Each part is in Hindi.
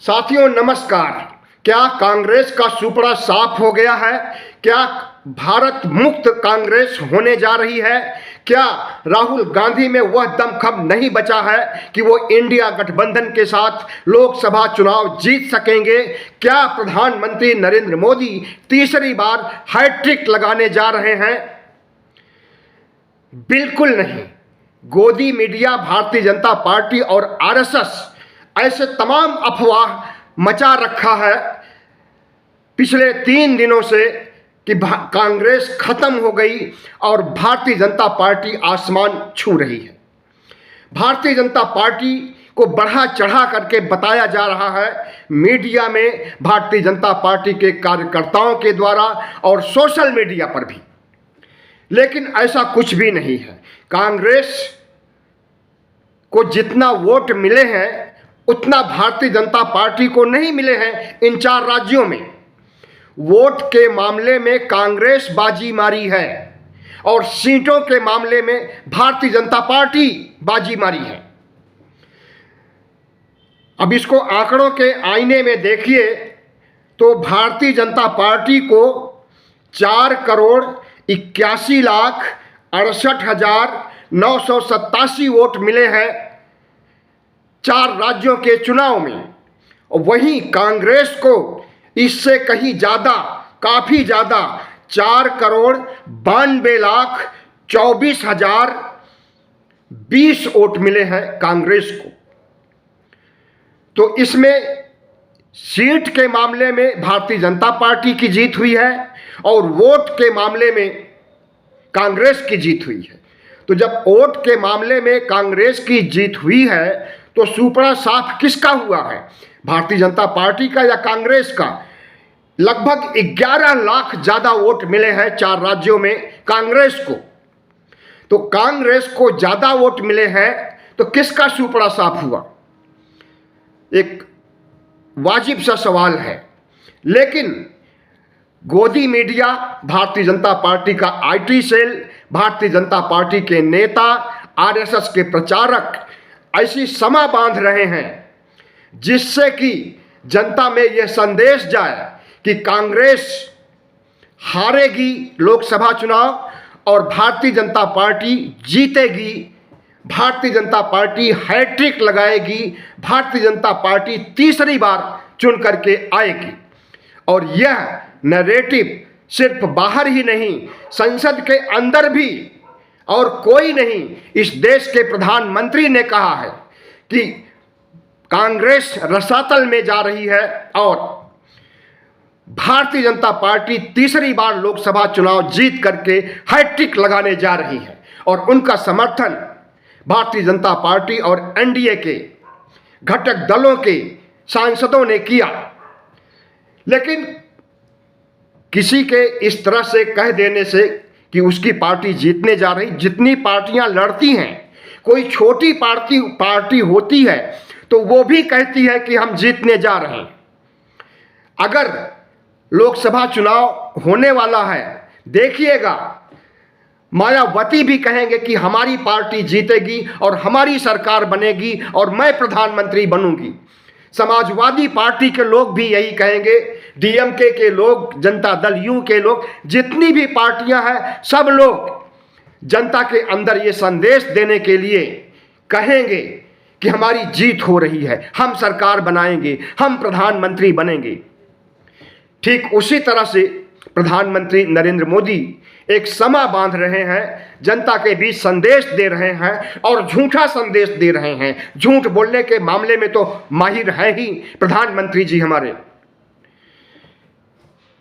साथियों नमस्कार। क्या कांग्रेस का सुपड़ा साफ हो गया है? क्या भारत मुक्त कांग्रेस होने जा रही है? क्या राहुल गांधी में वह दमखम नहीं बचा है कि वो इंडिया गठबंधन के साथ लोकसभा चुनाव जीत सकेंगे? क्या प्रधानमंत्री नरेंद्र मोदी तीसरी बार हैट्रिक लगाने जा रहे हैं? बिल्कुल नहीं। गोदी मीडिया, भारतीय जनता पार्टी और आरएसएस ऐसे तमाम अफवाह मचा रखा है पिछले 3 दिनों से कि कांग्रेस खत्म हो गई और भारतीय जनता पार्टी आसमान छू रही है। भारतीय जनता पार्टी को बढ़ा चढ़ा करके बताया जा रहा है मीडिया में, भारतीय जनता पार्टी के कार्यकर्ताओं के द्वारा और सोशल मीडिया पर भी, लेकिन ऐसा कुछ भी नहीं है। कांग्रेस को जितना वोट मिले हैं उतना भारतीय जनता पार्टी को नहीं मिले हैं। इन 4 राज्यों में वोट के मामले में कांग्रेस बाजी मारी है और सीटों के मामले में भारतीय जनता पार्टी बाजी मारी है। अब इसको आंकड़ों के आईने में देखिए तो भारतीय जनता पार्टी को 4,81,68,987 वोट मिले हैं 4 राज्यों के चुनाव में, और वहीं कांग्रेस को इससे कहीं ज़्यादा, काफ़ी ज़्यादा 4,92,24,020 वोट मिले हैं कांग्रेस को। तो इसमें सीट के मामले में भारतीय जनता पार्टी की जीत हुई है और वोट के मामले में कांग्रेस की जीत हुई है। तो जब वोट के मामले में कांग्रेस की जीत हुई है तो सुपड़ा साफ किसका हुआ है? भारतीय जनता पार्टी का या कांग्रेस का? लगभग 11 लाख ज्यादा वोट मिले हैं 4 राज्यों में कांग्रेस को। तो कांग्रेस को ज्यादा वोट मिले हैं तो किसका सुपड़ा साफ हुआ? एक वाजिब सा सवाल है। लेकिन गोदी मीडिया, भारतीय जनता पार्टी का IT cell, Bharatiya Janata party के नेता, आरएसएस के प्रचारक ऐसी समा बांध रहे हैं जिससे कि जनता में यह संदेश जाए कि कांग्रेस हारेगी लोकसभा चुनाव और भारतीय जनता पार्टी जीतेगी, भारतीय जनता पार्टी हैट्रिक लगाएगी, भारतीय जनता पार्टी तीसरी बार चुन करके आएगी। और यह नैरेटिव सिर्फ बाहर ही नहीं, संसद के अंदर भी और कोई नहीं, इस देश के प्रधानमंत्री ने कहा है कि कांग्रेस रसातल में जा रही है और भारतीय जनता पार्टी तीसरी बार लोकसभा चुनाव जीत करके हैट्रिक लगाने जा रही है। और उनका समर्थन भारतीय जनता पार्टी और एनडीए के घटक दलों के सांसदों ने किया। लेकिन किसी के इस तरह से कह देने से कि उसकी पार्टी जीतने जा रही, जितनी पार्टियां लड़ती हैं, कोई छोटी पार्टी होती है तो वो भी कहती है कि हम जीतने जा रहे हैं। अगर लोकसभा चुनाव होने वाला है, देखिएगा मायावती भी कहेंगे कि हमारी पार्टी जीतेगी और हमारी सरकार बनेगी और मैं प्रधानमंत्री बनूंगी। समाजवादी पार्टी के लोग भी यही कहेंगे, डीएमके के लोग, जनता दल यू के लोग, जितनी भी पार्टियां हैं सब लोग जनता के अंदर ये संदेश देने के लिए कहेंगे कि हमारी जीत हो रही है, हम सरकार बनाएंगे, हम प्रधानमंत्री बनेंगे। ठीक उसी तरह से प्रधानमंत्री नरेंद्र मोदी एक समा बांध रहे हैं, जनता के बीच संदेश दे रहे हैं और झूठा संदेश दे रहे हैं। झूठ बोलने के मामले में तो माहिर है ही प्रधानमंत्री जी हमारे।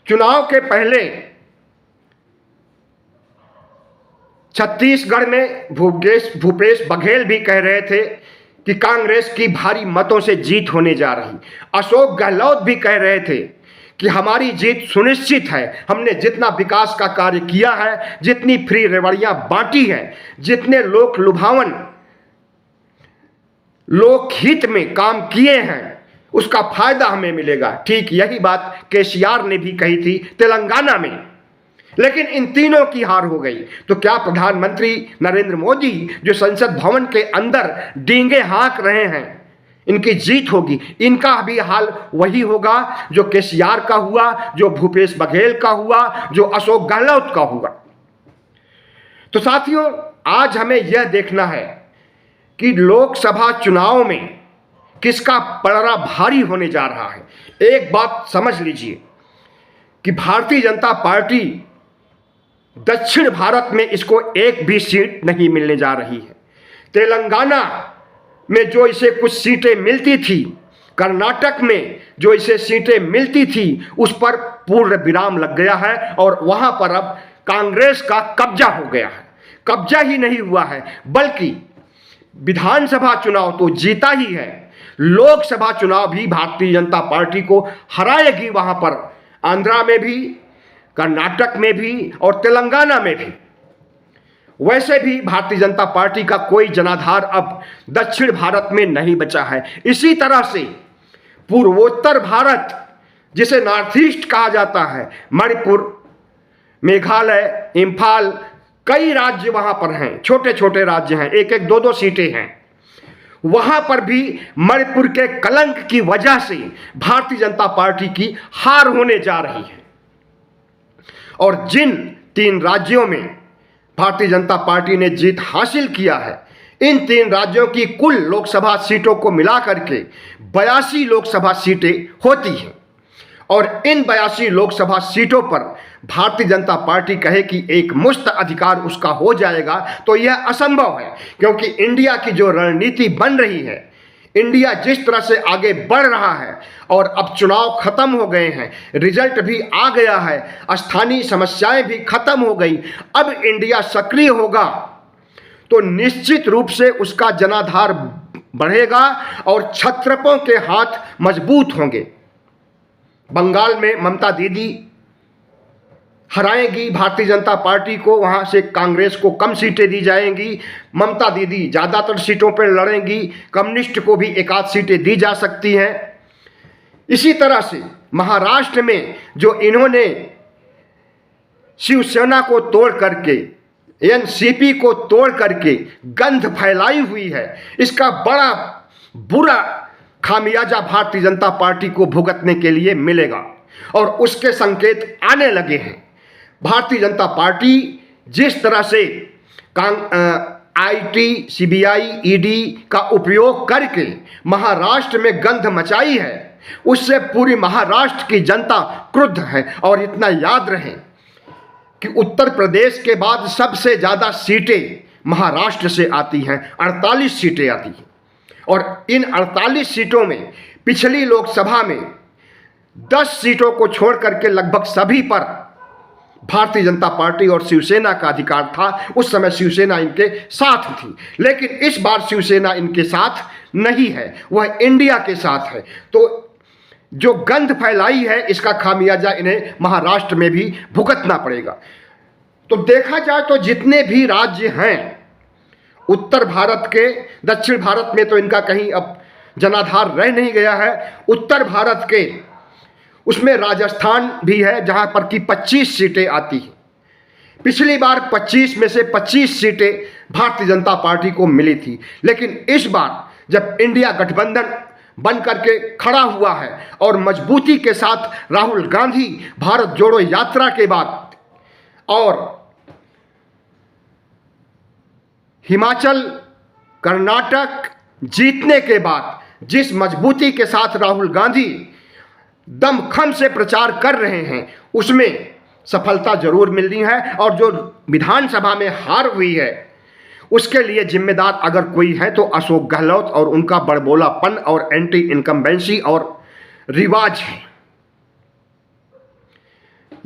चुनाव के पहले छत्तीसगढ़ में भूपेश बघेल भी कह रहे थे कि कांग्रेस की भारी मतों से जीत होने जा रही। अशोक गहलोत भी कह रहे थे कि हमारी जीत सुनिश्चित है, हमने जितना विकास का कार्य किया है, जितनी फ्री रेवड़ियां बांटी हैं, जितने लोक लुभावन लोकहित में काम किए हैं, उसका फायदा हमें मिलेगा। ठीक यही बात केसीआर ने भी कही थी तेलंगाना में। लेकिन इन तीनों की हार हो गई। तो क्या प्रधानमंत्री नरेंद्र मोदी जो संसद भवन के अंदर डींगे हाँक रहे हैं, इनकी जीत होगी। इनका भी हाल वही होगा जो केसीआर का हुआ, जो भूपेश बघेल का हुआ, जो अशोक गहलोत का हुआ। तो साथियों, आज हमें यह देखना है कि लोकसभा चुनाव में किसका पलड़ा भारी होने जा रहा है। एक बात समझ लीजिए कि भारतीय जनता पार्टी दक्षिण भारत में इसको एक भी सीट नहीं मिलने जा रही है। तेलंगाना में जो इसे कुछ सीटें मिलती थी, कर्नाटक में जो इसे सीटें मिलती थी, उस पर पूर्ण विराम लग गया है और वहां पर अब कांग्रेस का कब्जा हो गया है। कब्जा ही नहीं हुआ है, बल्कि विधानसभा चुनाव तो जीता ही है, लोकसभा चुनाव भी भारतीय जनता पार्टी को हराएगी। वहां पर आंध्रा में भी, कर्नाटक में भी और तेलंगाना में भी। वैसे भी भारतीय जनता पार्टी का कोई जनाधार अब दक्षिण भारत में नहीं बचा है। इसी तरह से पूर्वोत्तर भारत, जिसे नॉर्थ ईस्ट कहा जाता है, मणिपुर, मेघालय, इम्फाल, कई राज्य वहां पर हैं, छोटे छोटे राज्य हैं, एक एक दो दो सीटें हैं। वहां पर भी मणिपुर के कलंक की वजह से भारतीय जनता पार्टी की हार होने जा रही है। और जिन 3 राज्यों में भारतीय जनता पार्टी ने जीत हासिल किया है, इन 3 राज्यों की कुल लोकसभा सीटों को मिलाकर के 82 लोकसभा सीटें होती हैं। और इन 82 लोकसभा सीटों पर भारतीय जनता पार्टी कहे कि एक मुश्त अधिकार उसका हो जाएगा, तो यह असंभव है। क्योंकि इंडिया की जो रणनीति बन रही है, इंडिया जिस तरह से आगे बढ़ रहा है, और अब चुनाव खत्म हो गए हैं, रिजल्ट भी आ गया है, स्थानीय समस्याएं भी खत्म हो गई, अब इंडिया सक्रिय होगा तो निश्चित रूप से उसका जनाधार बढ़ेगा और क्षत्रपों के हाथ मजबूत होंगे। बंगाल में ममता दीदी हराएगी भारतीय जनता पार्टी को, वहां से कांग्रेस को कम सीटें दी जाएंगी, ममता दीदी ज़्यादातर सीटों पर लड़ेंगी, कम्युनिस्ट को भी 1 आध सीटें दी जा सकती हैं। इसी तरह से महाराष्ट्र में जो इन्होंने शिवसेना को तोड़ करके, एनसीपी को तोड़ करके गंध फैलाई हुई है, इसका बड़ा बुरा खामियाजा भारतीय जनता पार्टी को भुगतने के लिए मिलेगा और उसके संकेत आने लगे हैं। भारतीय जनता पार्टी जिस तरह से आईटी, सीबीआई, ईडी का उपयोग करके महाराष्ट्र में गंध मचाई है, उससे पूरी महाराष्ट्र की जनता क्रुद्ध है। और इतना याद रहे कि उत्तर प्रदेश के बाद सबसे ज़्यादा सीटें महाराष्ट्र से आती हैं, 48 सीटें आती हैं। और इन 48 सीटों में पिछली लोकसभा में 10 सीटों को छोड़ करके लगभग सभी पर भारतीय जनता पार्टी और शिवसेना का अधिकार था। उस समय शिवसेना इनके साथ थी, लेकिन इस बार शिवसेना इनके साथ नहीं है, वह इंडिया के साथ है। तो जो गंध फैलाई है, इसका खामियाजा इन्हें महाराष्ट्र में भी भुगतना पड़ेगा। तो देखा जाए तो जितने भी राज्य हैं उत्तर भारत के, दक्षिण भारत में तो इनका कहीं अब जनाधार रह नहीं गया है, उत्तर भारत के उसमें राजस्थान भी है जहां पर कि 25 सीटें आती हैं। पिछली बार 25 में से 25 सीटें भारतीय जनता पार्टी को मिली थी, लेकिन इस बार जब इंडिया गठबंधन बन करके खड़ा हुआ है और मजबूती के साथ राहुल गांधी भारत जोड़ो यात्रा के बाद और हिमाचल, कर्नाटक जीतने के बाद जिस मजबूती के साथ राहुल गांधी दमखम से प्रचार कर रहे हैं, उसमें सफलता जरूर मिल रही है। और जो विधानसभा में हार हुई है, उसके लिए जिम्मेदार अगर कोई है तो अशोक गहलोत और उनका बड़बोलापन और एंटी इनकम्बेंसी और रिवाज है।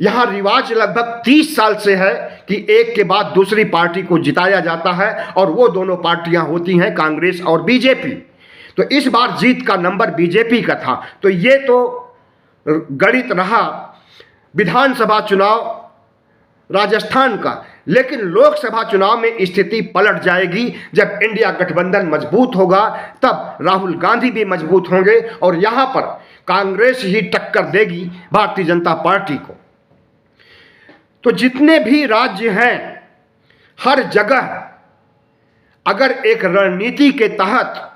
यहां रिवाज लगभग 30 साल से है कि एक के बाद दूसरी पार्टी को जिताया जाता है और वो दोनों पार्टियां होती हैं कांग्रेस और बीजेपी। तो इस बार जीत का नंबर बीजेपी का था। तो ये तो गणित रहा विधानसभा चुनाव राजस्थान का, लेकिन लोकसभा चुनाव में स्थिति पलट जाएगी। जब इंडिया गठबंधन मजबूत होगा तब राहुल गांधी भी मजबूत होंगे और यहां पर कांग्रेस ही टक्कर देगी भारतीय जनता पार्टी को। तो जितने भी राज्य हैं, हर जगह अगर एक रणनीति के तहत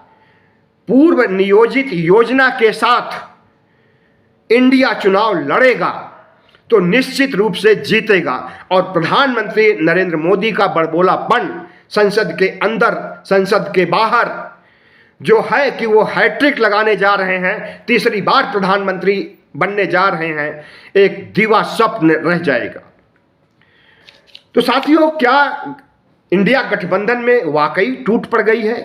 पूर्व नियोजित योजना के साथ इंडिया चुनाव लड़ेगा तो निश्चित रूप से जीतेगा। और प्रधानमंत्री नरेंद्र मोदी का बड़बोलापन संसद के अंदर, संसद के बाहर जो है कि वो हैट्रिक लगाने जा रहे हैं, तीसरी बार प्रधानमंत्री बनने जा रहे हैं, एक दीवा स्वप्न रह जाएगा। तो साथियों, क्या इंडिया गठबंधन में वाकई टूट पड़ गई है?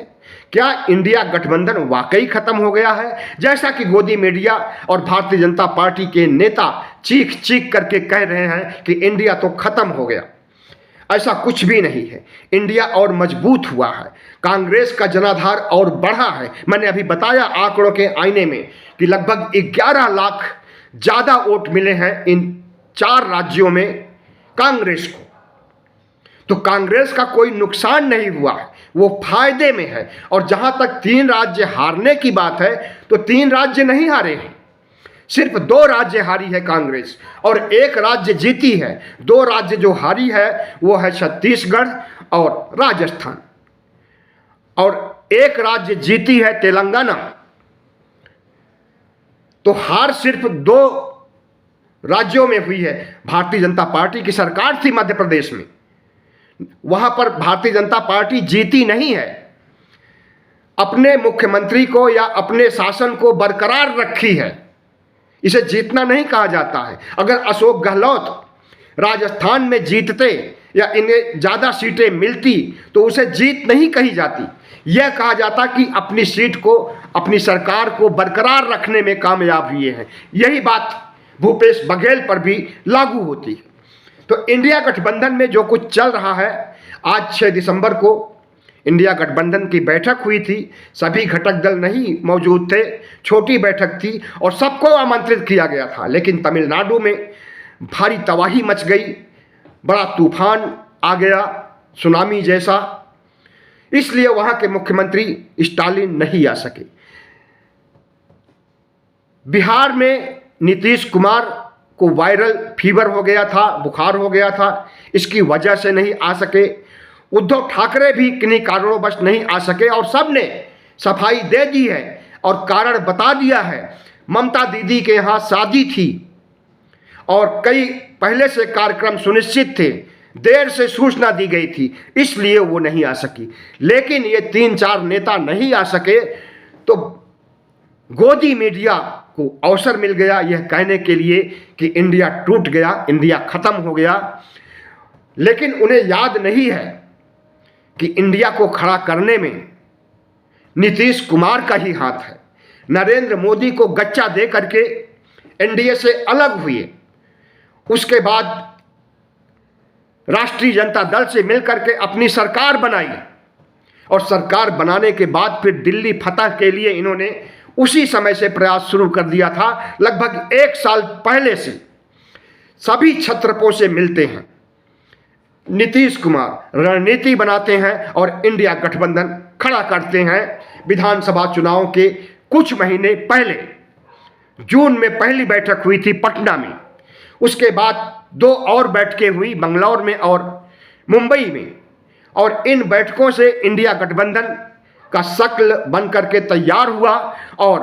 क्या इंडिया गठबंधन वाकई खत्म हो गया है, जैसा कि गोदी मीडिया और भारतीय जनता पार्टी के नेता चीख चीख करके कह रहे हैं कि इंडिया तो खत्म हो गया? ऐसा कुछ भी नहीं है। इंडिया और मजबूत हुआ है, कांग्रेस का जनाधार और बढ़ा है। मैंने अभी बताया आंकड़ों के आईने में कि लगभग 11 लाख ज़्यादा वोट मिले हैं इन 4 राज्यों में कांग्रेस को। तो कांग्रेस का कोई नुकसान नहीं हुआ है, वो फायदे में है। और जहां तक 3 राज्य हारने की बात है, तो 3 राज्य नहीं हारे हैं, सिर्फ 2 राज्य हारी है कांग्रेस और 1 राज्य जीती है। 2 राज्य जो हारी है वो है छत्तीसगढ़ और राजस्थान, और 1 राज्य जीती है तेलंगाना। तो हार सिर्फ 2 राज्यों में हुई है। भारतीय जनता पार्टी की सरकार थी मध्य प्रदेश में, वहां पर भारतीय जनता पार्टी जीती नहीं है, अपने मुख्यमंत्री को या अपने शासन को बरकरार रखी है। इसे जीतना नहीं कहा जाता है। अगर अशोक गहलोत राजस्थान में जीतते या इन्हें ज़्यादा सीटें मिलती तो उसे जीत नहीं कही जाती, यह कहा जाता कि अपनी सीट को, अपनी सरकार को बरकरार रखने में कामयाब हुए हैं। यही बात भूपेश बघेल पर भी लागू होती है। तो इंडिया गठबंधन में जो कुछ चल रहा है, आज 6 दिसंबर को इंडिया गठबंधन की बैठक हुई थी, सभी घटक दल नहीं मौजूद थे, छोटी बैठक थी और सबको आमंत्रित किया गया था। लेकिन तमिलनाडु में भारी तबाही मच गई, बड़ा तूफान आ गया, सुनामी जैसा, इसलिए वहां के मुख्यमंत्री स्टालिन नहीं आ सके। बिहार में नीतीश कुमार को वायरल फीवर हो गया था, बुखार हो गया था, इसकी वजह से नहीं आ सके। उद्धव ठाकरे भी किन्हीं कारणोंवश नहीं आ सके और सब ने सफाई दे दी है और कारण बता दिया है। ममता दीदी के यहाँ शादी थी और कई पहले से कार्यक्रम सुनिश्चित थे, देर से सूचना दी गई थी, इसलिए वो नहीं आ सकी। लेकिन ये 3-4 नेता नहीं आ सके तो गोदी मीडिया को अवसर मिल गया यह कहने के लिए कि इंडिया टूट गया, इंडिया खत्म हो गया। लेकिन उन्हें याद नहीं है कि इंडिया को खड़ा करने में नीतीश कुमार का ही हाथ है। नरेंद्र मोदी को गच्चा दे करके एनडीए से अलग हुए, उसके बाद राष्ट्रीय जनता दल से मिलकर के अपनी सरकार बनाई और सरकार बनाने के बाद फिर दिल्ली फतह के लिए इन्होंने उसी समय से प्रयास शुरू कर दिया था। लगभग 1 साल पहले से सभी छत्रपों से मिलते हैं, नीतीश कुमार रणनीति बनाते हैं और इंडिया गठबंधन खड़ा करते हैं। विधानसभा चुनाव के कुछ महीने पहले जून में पहली बैठक हुई थी पटना में, उसके बाद 2 और बैठकें हुई बंगलौर में और मुंबई में, और इन बैठकों से इंडिया गठबंधन का शक्ल बन करके तैयार हुआ। और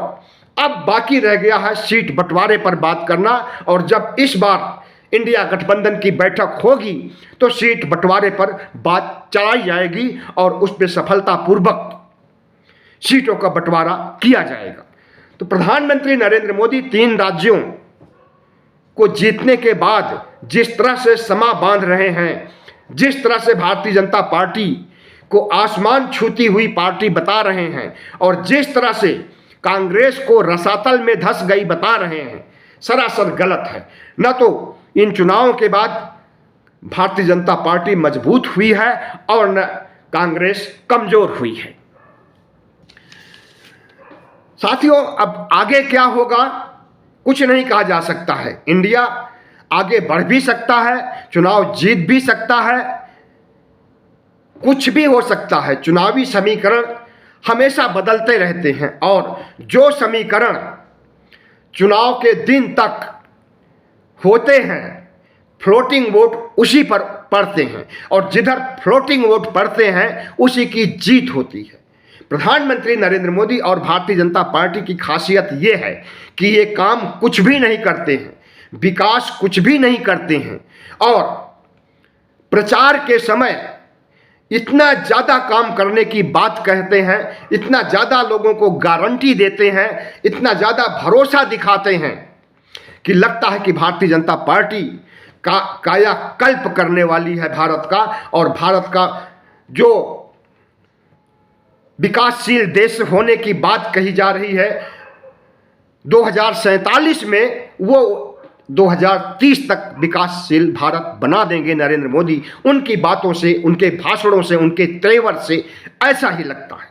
अब बाकी रह गया है सीट बंटवारे पर बात करना, और जब इस बार इंडिया गठबंधन की बैठक होगी तो सीट बंटवारे पर बात चलाई जाएगी और उस पर सफलतापूर्वक सीटों का बंटवारा किया जाएगा। तो प्रधानमंत्री नरेंद्र मोदी 3 राज्यों को जीतने के बाद जिस तरह से समा बांध रहे हैं, जिस तरह से भारतीय जनता पार्टी को आसमान छूती हुई पार्टी बता रहे हैं और जिस तरह से कांग्रेस को रसातल में धंस गई बता रहे हैं, सरासर गलत है। न तो इन चुनावों के बाद भारतीय जनता पार्टी मजबूत हुई है और न कांग्रेस कमजोर हुई है। साथियों, अब आगे क्या होगा कुछ नहीं कहा जा सकता है। इंडिया आगे बढ़ भी सकता है, चुनाव जीत भी सकता है, कुछ भी हो सकता है। चुनावी समीकरण हमेशा बदलते रहते हैं और जो समीकरण चुनाव के दिन तक होते हैं, फ्लोटिंग वोट उसी पर पड़ते हैं और जिधर फ्लोटिंग वोट पड़ते हैं उसी की जीत होती है। प्रधानमंत्री नरेंद्र मोदी और भारतीय जनता पार्टी की खासियत ये है कि ये काम कुछ भी नहीं करते हैं, विकास कुछ भी नहीं करते हैं, और प्रचार के समय इतना ज़्यादा काम करने की बात कहते हैं, इतना ज़्यादा लोगों को गारंटी देते हैं, इतना ज़्यादा भरोसा दिखाते हैं कि लगता है कि भारतीय जनता पार्टी का कायाकल्प करने वाली है भारत का, और भारत का जो विकासशील देश होने की बात कही जा रही है 2047 में, वो 2030 तक विकासशील भारत बना देंगे नरेंद्र मोदी। उनकी बातों से, उनके भाषणों से, उनके तेवर से ऐसा ही लगता है।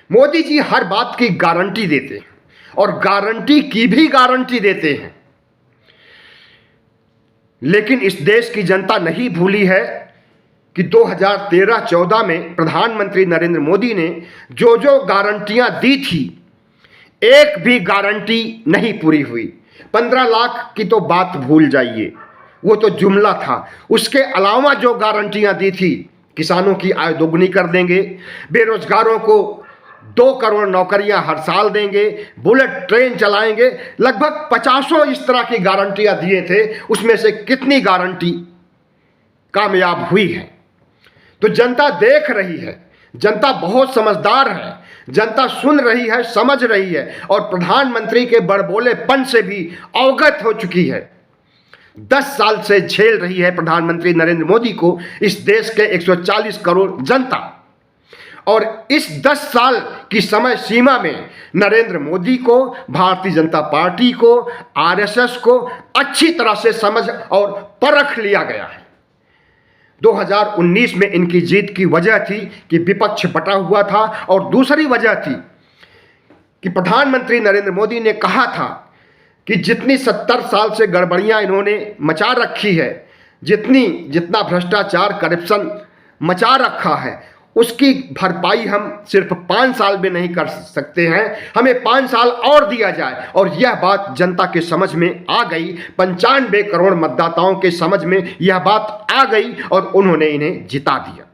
मोदी जी हर बात की गारंटी देते हैं और गारंटी की भी गारंटी देते हैं, लेकिन इस देश की जनता नहीं भूली है कि 2013-14 में प्रधानमंत्री नरेंद्र मोदी ने जो जो गारंटियां दी थी, एक भी गारंटी नहीं पूरी हुई। 15 लाख की तो बात भूल जाइए, वो तो जुमला था। उसके अलावा जो गारंटियां दी थी, किसानों की आय दोगुनी कर देंगे, बेरोजगारों को 2 करोड़ नौकरियां हर साल देंगे, बुलेट ट्रेन चलाएंगे, लगभग 50 इस तरह की गारंटियां दिए थे। उसमें से कितनी गारंटी कामयाब हुई है? तो जनता देख रही है, जनता बहुत समझदार है, जनता सुन रही है, समझ रही है, और प्रधानमंत्री के बड़बोलेपन से भी अवगत हो चुकी है। 10 साल से झेल रही है प्रधानमंत्री नरेंद्र मोदी को इस देश के 140 करोड़ जनता, और इस 10 साल की समय सीमा में नरेंद्र मोदी को, भारतीय जनता पार्टी को, आरएसएस को अच्छी तरह से समझ और परख लिया गया है। 2019 में इनकी जीत की वजह थी कि विपक्ष बटा हुआ था, और दूसरी वजह थी कि प्रधानमंत्री नरेंद्र मोदी ने कहा था कि जितनी 70 साल से गड़बड़ियां इन्होंने मचा रखी है, जितना भ्रष्टाचार, करप्शन मचा रखा है, उसकी भरपाई हम सिर्फ 5 साल में नहीं कर सकते हैं, हमें 5 साल और दिया जाए। और यह बात जनता के समझ में आ गई, 95 करोड़ मतदाताओं के समझ में यह बात आ गई, और उन्होंने इन्हें जिता दिया।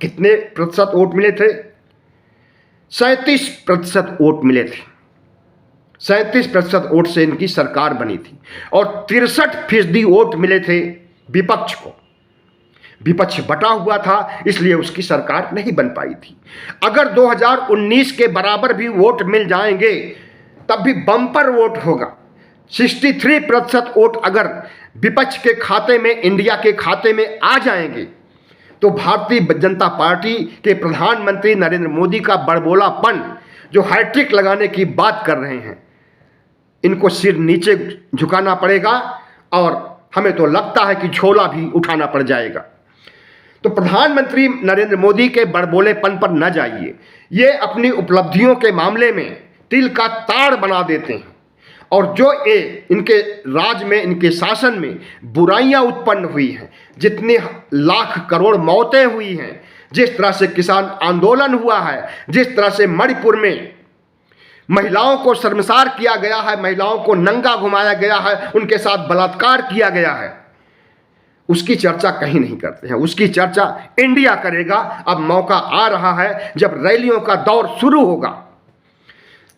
कितने प्रतिशत वोट मिले थे? 37% वोट मिले थे। 37% वोट से इनकी सरकार बनी थी, और 63% वोट मिले थे विपक्ष को। विपक्ष बटा हुआ था, इसलिए उसकी सरकार नहीं बन पाई थी। अगर 2019 के बराबर भी वोट मिल जाएंगे, तब भी बम्पर वोट होगा। 63% वोट अगर विपक्ष के खाते में, इंडिया के खाते में आ जाएंगे, तो भारतीय जनता पार्टी के प्रधानमंत्री नरेंद्र मोदी का बड़बोलापन, जो हैट्रिक लगाने की बात कर रहे हैं, इनको सिर नीचे झुकाना पड़ेगा, और हमें तो लगता है कि झोला भी उठाना पड़ जाएगा। तो प्रधानमंत्री नरेंद्र मोदी के बड़बोलेपन पर न जाइए। ये अपनी उपलब्धियों के मामले में तिल का ताड़ बना देते हैं, और जो इनके राज में, इनके शासन में बुराइयां उत्पन्न हुई हैं, जितने लाख करोड़ मौतें हुई हैं, जिस तरह से किसान आंदोलन हुआ है, जिस तरह से मणिपुर में महिलाओं को शर्मसार किया गया है, महिलाओं को नंगा घुमाया गया है, उनके साथ बलात्कार किया गया है, उसकी चर्चा कहीं नहीं करते हैं। उसकी चर्चा इंडिया करेगा। अब मौका आ रहा है, जब रैलियों का दौर शुरू होगा,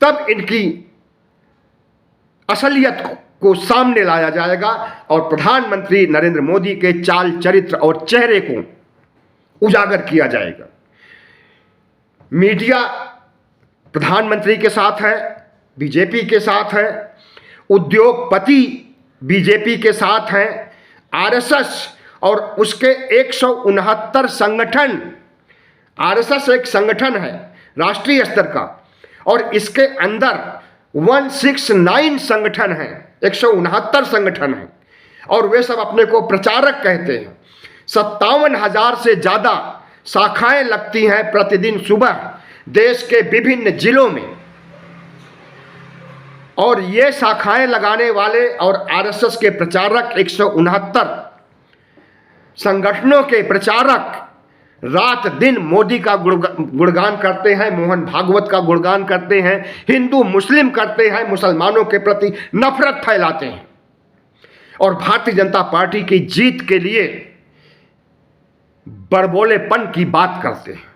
तब इनकी असलियत को सामने लाया जाएगा, और प्रधानमंत्री नरेंद्र मोदी के चाल, चरित्र और चेहरे को उजागर किया जाएगा। मीडिया प्रधानमंत्री के साथ है, बीजेपी के साथ है, उद्योगपति बीजेपी के साथ हैं, आरएसएस और उसके 169 संगठन। आरएसएस एक संगठन है राष्ट्रीय स्तर का, और इसके अंदर 169 संगठन हैं, 169 संगठन हैं, और वे सब अपने को प्रचारक कहते हैं। 57,000 से ज़्यादा शाखाएं लगती हैं प्रतिदिन सुबह देश के विभिन्न जिलों में, और ये शाखाएं लगाने वाले और आरएसएस के प्रचारक 169 संगठनों के प्रचारक रात दिन मोदी का गुणगान करते हैं, मोहन भागवत का गुणगान करते हैं, हिंदू मुस्लिम करते हैं, मुसलमानों के प्रति नफरत फैलाते हैं, और भारतीय जनता पार्टी की जीत के लिए बड़बोलेपन की बात करते हैं।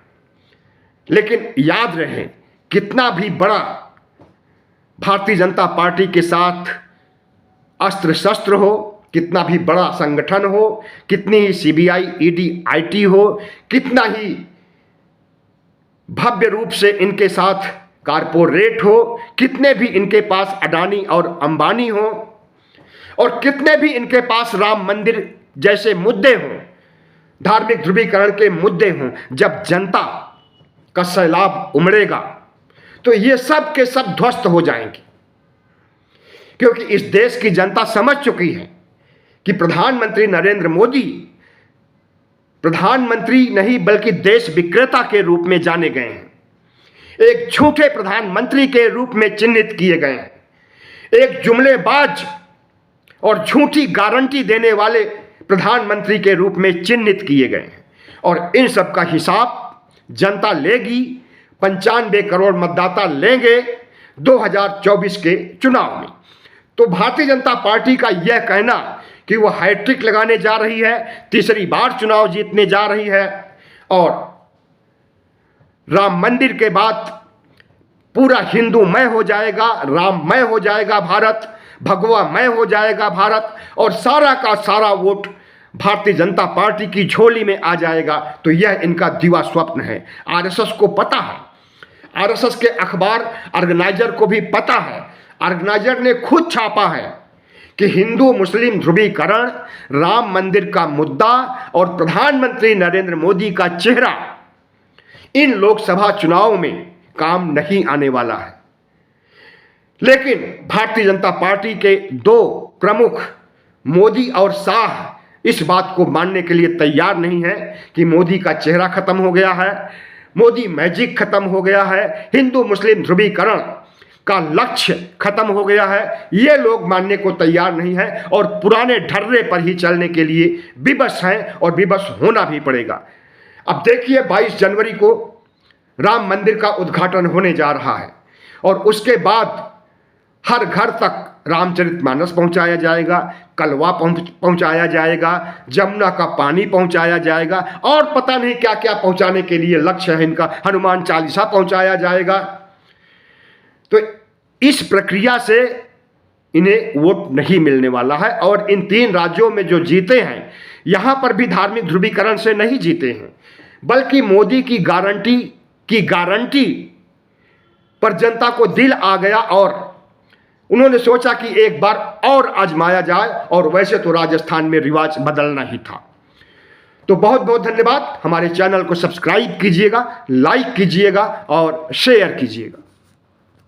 लेकिन याद रहे, कितना भी बड़ा भारतीय जनता पार्टी के साथ अस्त्र शस्त्र हो, कितना भी बड़ा संगठन हो, कितनी ही सीबीआई, ईडी, आईटी हो, कितना ही भव्य रूप से इनके साथ कारपोरेट हो, कितने भी इनके पास अडानी और अंबानी हो, और कितने भी इनके पास राम मंदिर जैसे मुद्दे हों, धार्मिक ध्रुवीकरण के मुद्दे हों, जब जनता का सैलाब उमड़ेगा तो ये सब के सब ध्वस्त हो जाएंगे। क्योंकि इस देश की जनता समझ चुकी है कि प्रधानमंत्री नरेंद्र मोदी प्रधानमंत्री नहीं बल्कि देश विक्रेता के रूप में जाने गए हैं, एक झूठे प्रधानमंत्री के रूप में चिन्हित किए गए हैं, एक जुमलेबाज और झूठी गारंटी देने वाले प्रधानमंत्री के रूप में चिन्हित किए गए हैं। और इन सब का हिसाब जनता लेगी, 95 करोड़ मतदाता लेंगे 2024 के चुनाव में। तो भारतीय जनता पार्टी का यह कहना कि वह हैट्रिक लगाने जा रही है, तीसरी बार चुनाव जीतने जा रही है, और राम मंदिर के बाद पूरा हिंदूमय हो जाएगा, राममय हो जाएगा भारत, भगवामय हो जाएगा भारत, और सारा का सारा वोट भारतीय जनता पार्टी की झोली में आ जाएगा, तो यह इनका दिवा स्वप्न है। आरएसएस को पता है, आरएसएस के अखबार ऑर्गेनाइजर को भी पता है, ऑर्गेनाइजर ने खुद छापा है कि हिंदू मुस्लिम ध्रुवीकरण, राम मंदिर का मुद्दा और प्रधानमंत्री नरेंद्र मोदी का चेहरा इन लोकसभा चुनाव में काम नहीं आने वाला है। लेकिन भारतीय जनता पार्टी के दो प्रमुख मोदी और शाह इस बात को मानने के लिए तैयार नहीं है कि मोदी का चेहरा खत्म हो गया है, मोदी मैजिक खत्म हो गया है, हिंदू मुस्लिम ध्रुवीकरण का लक्ष्य खत्म हो गया है। ये लोग मानने को तैयार नहीं है और पुराने ढर्रे पर ही चलने के लिए विवश हैं, और विवश होना भी पड़ेगा। अब देखिए 22 जनवरी को राम मंदिर का उद्घाटन होने जा रहा है, और उसके बाद हर घर तक रामचरितमानस पहुंचाया जाएगा, कलवा पहुंचाया जाएगा, जमुना का पानी पहुंचाया जाएगा, और पता नहीं क्या क्या पहुंचाने के लिए लक्ष्य है इनका, हनुमान चालीसा पहुंचाया जाएगा। तो इस प्रक्रिया से इन्हें वोट नहीं मिलने वाला है। और इन 3 राज्यों में जो जीते हैं, यहां पर भी धार्मिक ध्रुवीकरण से नहीं जीते हैं, बल्कि मोदी की गारंटी पर जनता को दिल आ गया, और उन्होंने सोचा कि एक बार और आजमाया जाए, और वैसे तो राजस्थान में रिवाज बदलना ही था। तो बहुत बहुत धन्यवाद। हमारे चैनल को सब्सक्राइब कीजिएगा, लाइक कीजिएगा और शेयर कीजिएगा।